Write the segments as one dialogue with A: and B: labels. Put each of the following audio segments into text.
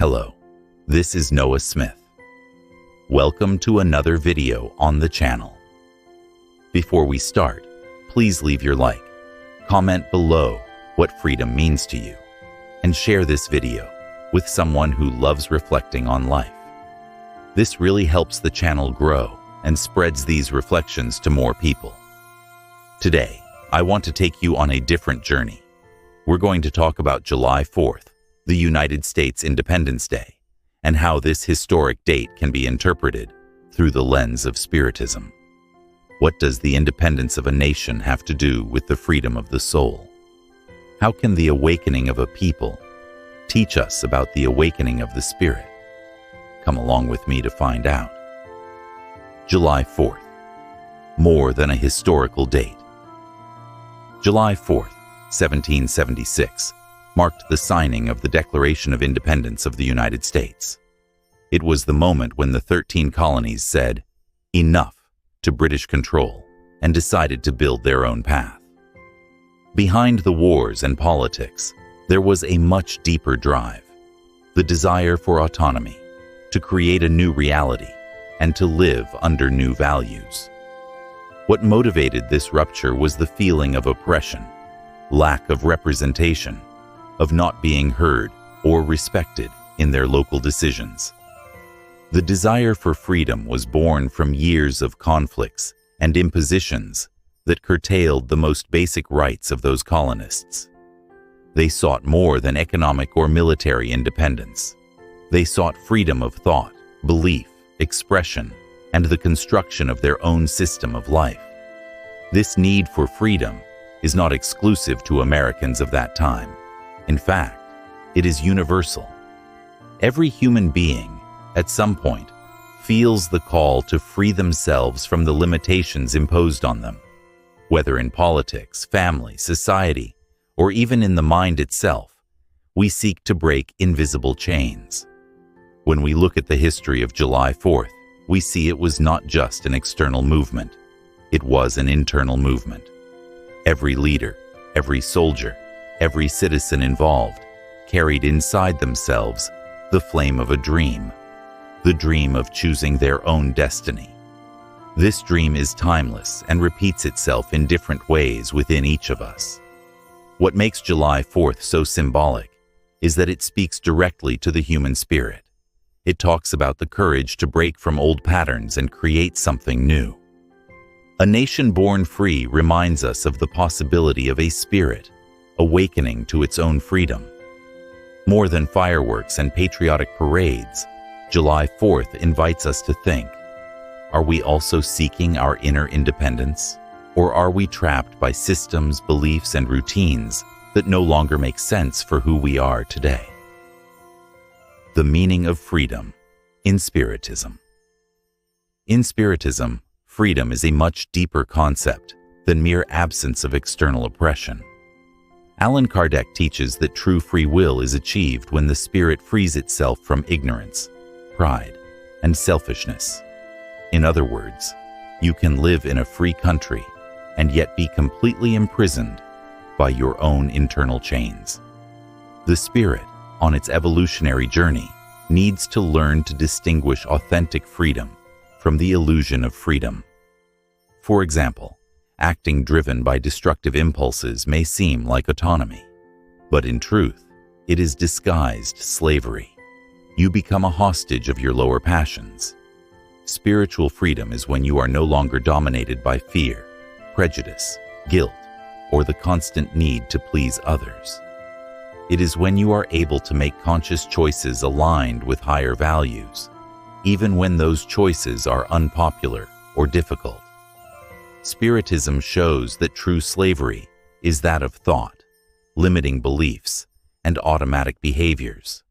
A: Hello, this is Noah Smith. Welcome to another video on the channel. Before we start, please leave your like, comment below what freedom means to you, and share this video with someone who loves reflecting on life. This really helps the channel grow and spreads these reflections to more people. Today, I want to take you on a different journey. We're going to talk about July 4th, the United States Independence Day, and how this historic date can be interpreted through the lens of Spiritism. What does the independence of a nation have to do with the freedom of the soul? How can the awakening of a people teach us about the awakening of the spirit? Come along with me to find out. July 4th, more than a historical date. July 4th, 1776, marked the signing of the Declaration of Independence of the United States. It was the moment when the 13 colonies said, "Enough" to British control and decided to build their own path. Behind the wars and politics, there was a much deeper drive, the desire for autonomy, to create a new reality, and to live under new values. What motivated this rupture was the feeling of oppression, lack of representation, of not being heard or respected in their local decisions. The desire for freedom was born from years of conflicts and impositions that curtailed the most basic rights of those colonists. They sought more than economic or military independence. They sought freedom of thought, belief, expression, and the construction of their own system of life. This need for freedom is not exclusive to Americans of that time. In fact, it is universal. Every human being, at some point, feels the call to free themselves from the limitations imposed on them, whether in politics, family, society, or even in the mind itself. We seek to break invisible chains. When we look at the history of July 4th, we see it was not just an external movement. It was an internal movement. Every leader, every soldier, every citizen involved carried inside themselves the flame of a dream, the dream of choosing their own destiny. This dream is timeless and repeats itself in different ways within each of us. What makes July 4th so symbolic is that it speaks directly to the human spirit. It talks about the courage to break from old patterns and create something new. A nation born free reminds us of the possibility of a spirit awakening to its own freedom. More than fireworks and patriotic parades, July 4th invites us to think, are we also seeking our inner independence? Or are we trapped by systems, beliefs, and routines that no longer make sense for who we are today? The meaning of freedom in Spiritism. In Spiritism, freedom is a much deeper concept than mere absence of external oppression. Allan Kardec teaches that true free will is achieved when the spirit frees itself from ignorance, pride, and selfishness. In other words, you can live in a free country and yet be completely imprisoned by your own internal chains. The spirit, on its evolutionary journey, needs to learn to distinguish authentic freedom from the illusion of freedom. For example, acting driven by destructive impulses may seem like autonomy, but in truth, it is disguised slavery. You become a hostage of your lower passions. Spiritual freedom is when you are no longer dominated by fear, prejudice, guilt, or the constant need to please others. It is when you are able to make conscious choices aligned with higher values, even when those choices are unpopular or difficult. Spiritism shows that true slavery is that of thought, limiting beliefs, and automatic behaviors.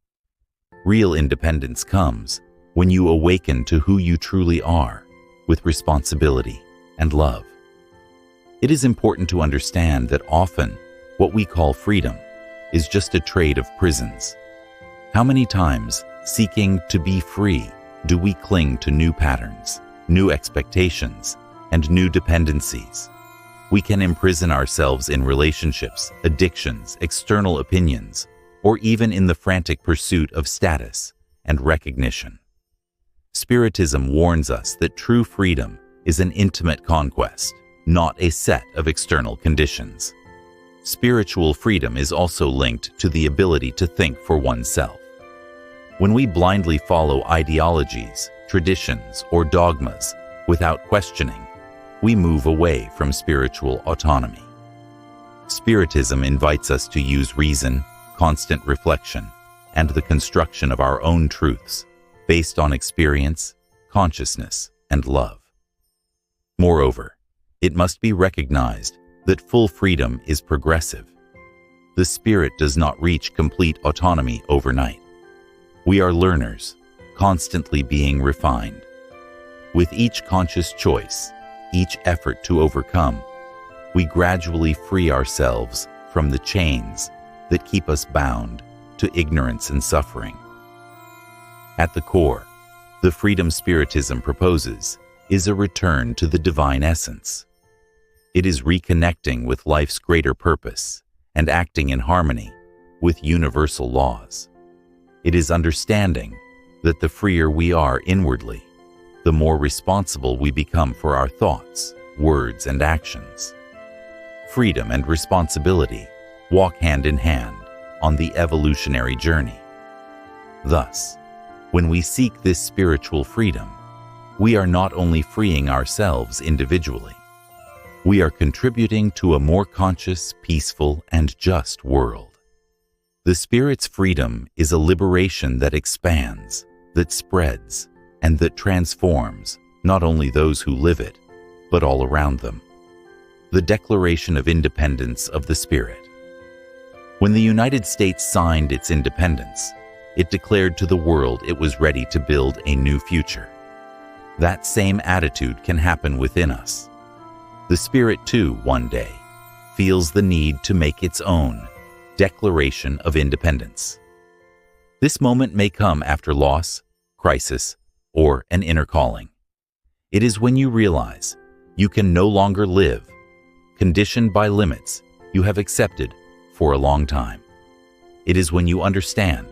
A: Real independence comes when you awaken to who you truly are, with responsibility and love. It is important to understand that often what we call freedom is just a trade of prisons. How many times, seeking to be free, do we cling to new patterns, new expectations, and new dependencies? We can imprison ourselves in relationships, addictions, external opinions, or even in the frantic pursuit of status and recognition. Spiritism warns us that true freedom is an intimate conquest, not a set of external conditions. Spiritual freedom is also linked to the ability to think for oneself. When we blindly follow ideologies, traditions, or dogmas without questioning, we move away from spiritual autonomy. Spiritism invites us to use reason, constant reflection, and the construction of our own truths based on experience, consciousness, and love. Moreover, it must be recognized that full freedom is progressive. The spirit does not reach complete autonomy overnight. We are learners, constantly being refined. With each conscious choice, each effort to overcome, we gradually free ourselves from the chains that keep us bound to ignorance and suffering. At the core, the freedom Spiritism proposes is a return to the divine essence. It is reconnecting with life's greater purpose and acting in harmony with universal laws. It is understanding that the freer we are inwardly, the more responsible we become for our thoughts, words, and actions. Freedom and responsibility walk hand in hand on the evolutionary journey. Thus, when we seek this spiritual freedom, we are not only freeing ourselves individually, we are contributing to a more conscious, peaceful, and just world. The Spirit's freedom is a liberation that expands, that spreads, and that transforms not only those who live it, but all around them. The Declaration of Independence of the Spirit. When the United States signed its independence, it declared to the world it was ready to build a new future. That same attitude can happen within us. The Spirit, too, one day, feels the need to make its own Declaration of Independence. This moment may come after loss, crisis, or an inner calling. It is when you realize you can no longer live, conditioned by limits you have accepted for a long time. It is when you understand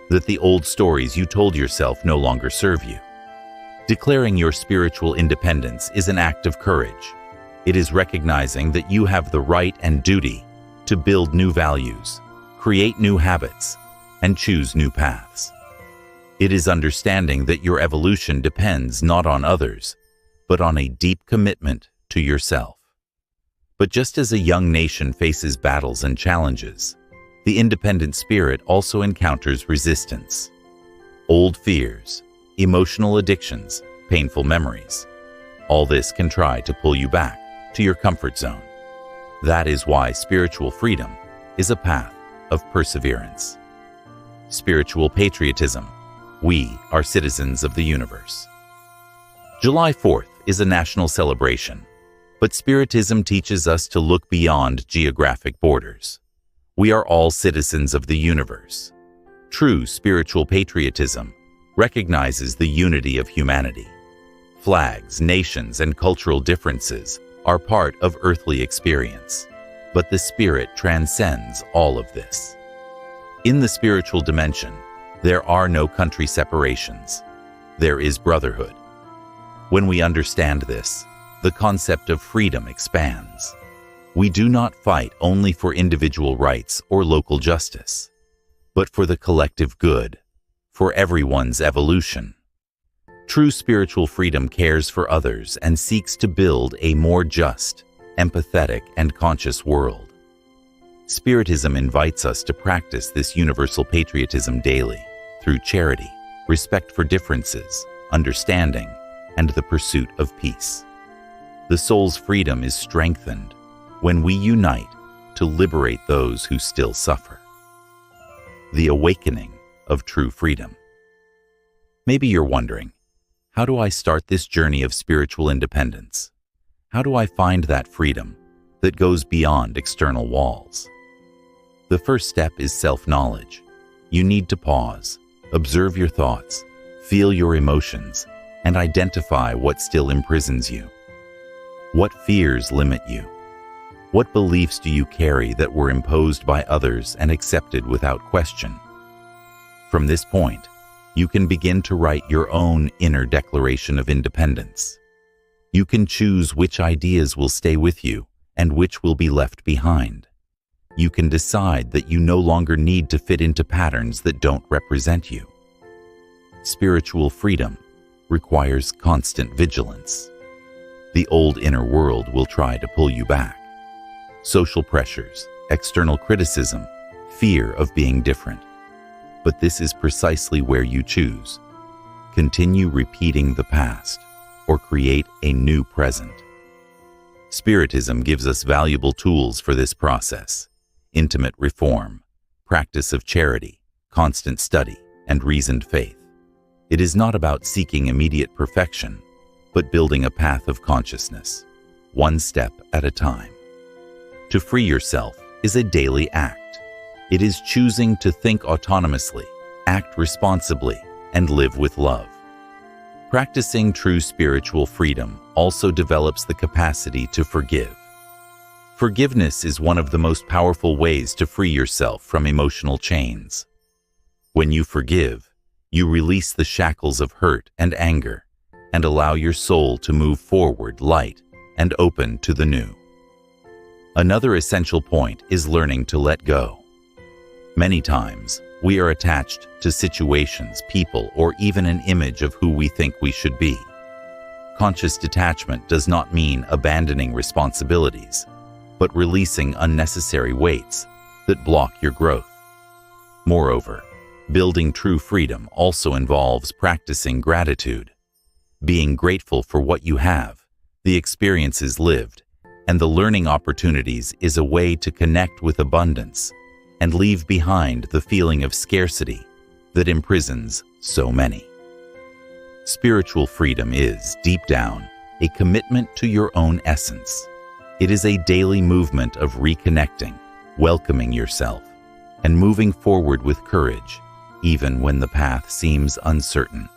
A: that the old stories you told yourself no longer serve you. Declaring your spiritual independence is an act of courage. It is recognizing that you have the right and duty to build new values, create new habits, and choose new paths. It is understanding that your evolution depends not on others, but on a deep commitment to yourself. But just as a young nation faces battles and challenges, the independent spirit also encounters resistance. Old fears, emotional addictions, painful memories. All this can try to pull you back to your comfort zone. That is why spiritual freedom is a path of perseverance. Spiritual patriotism. We are citizens of the universe. July 4th is a national celebration, but Spiritism teaches us to look beyond geographic borders. We are all citizens of the universe. True spiritual patriotism recognizes the unity of humanity. Flags, nations, and cultural differences are part of earthly experience, but the spirit transcends all of this. In the spiritual dimension, there are no country separations. There is brotherhood. When we understand this, the concept of freedom expands. We do not fight only for individual rights or local justice, but for the collective good, for everyone's evolution. True spiritual freedom cares for others and seeks to build a more just, empathetic, and conscious world. Spiritism invites us to practice this universal patriotism daily through charity, respect for differences, understanding, and the pursuit of peace. The soul's freedom is strengthened when we unite to liberate those who still suffer. The awakening of true freedom. Maybe you're wondering, how do I start this journey of spiritual independence? How do I find that freedom that goes beyond external walls? The first step is self-knowledge. You need to pause, observe your thoughts, feel your emotions, and identify what still imprisons you. What fears limit you? What beliefs do you carry that were imposed by others and accepted without question? From this point, you can begin to write your own inner declaration of independence. You can choose which ideas will stay with you and which will be left behind. You can decide that you no longer need to fit into patterns that don't represent you. Spiritual freedom requires constant vigilance. The old inner world will try to pull you back. Social pressures, external criticism, fear of being different. But this is precisely where you choose. Continue repeating the past or create a new present. Spiritism gives us valuable tools for this process: intimate reform, practice of charity, constant study, and reasoned faith. It is not about seeking immediate perfection, but building a path of consciousness, one step at a time. To free yourself is a daily act. It is choosing to think autonomously, act responsibly, and live with love. Practicing true spiritual freedom also develops the capacity to forgive. Forgiveness is one of the most powerful ways to free yourself from emotional chains. When you forgive, you release the shackles of hurt and anger and allow your soul to move forward light and open to the new. Another essential point is learning to let go. Many times, we are attached to situations, people, or even an image of who we think we should be. Conscious detachment does not mean abandoning responsibilities, but releasing unnecessary weights that block your growth. Moreover, building true freedom also involves practicing gratitude. Being grateful for what you have, the experiences lived, and the learning opportunities is a way to connect with abundance and leave behind the feeling of scarcity that imprisons so many. Spiritual freedom is, deep down, a commitment to your own essence. It is a daily movement of reconnecting, welcoming yourself, and moving forward with courage, even when the path seems uncertain.